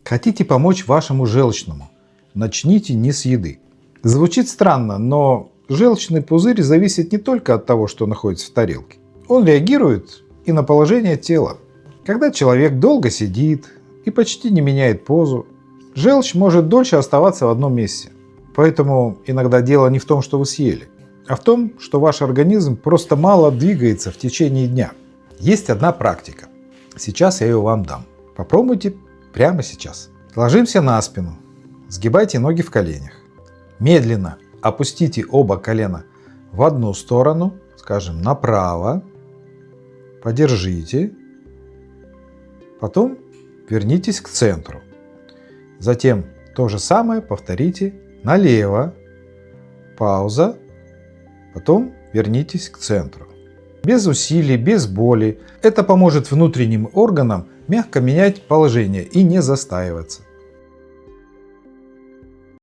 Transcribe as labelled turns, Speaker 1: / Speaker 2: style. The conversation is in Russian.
Speaker 1: Хотите помочь вашему желчному? Начните не с еды. Звучит странно, но желчный пузырь зависит не только от того, что находится в тарелке. Он реагирует и на положение тела. Когда человек долго сидит и почти не меняет позу, желчь может дольше оставаться в одном месте. Поэтому иногда дело не в том, что вы съели, а в том, что ваш организм просто мало двигается в течение дня. Есть одна практика. Сейчас я ее вам дам. Попробуйте прямо сейчас. Ложимся на спину. Сгибайте ноги в коленях. Медленно опустите оба колена в одну сторону, скажем, направо. Подержите. Потом вернитесь к центру. Затем то же самое повторите налево. Пауза. Потом вернитесь к центру. Без усилий, без боли. Это поможет внутренним органам мягко менять положение и не застаиваться.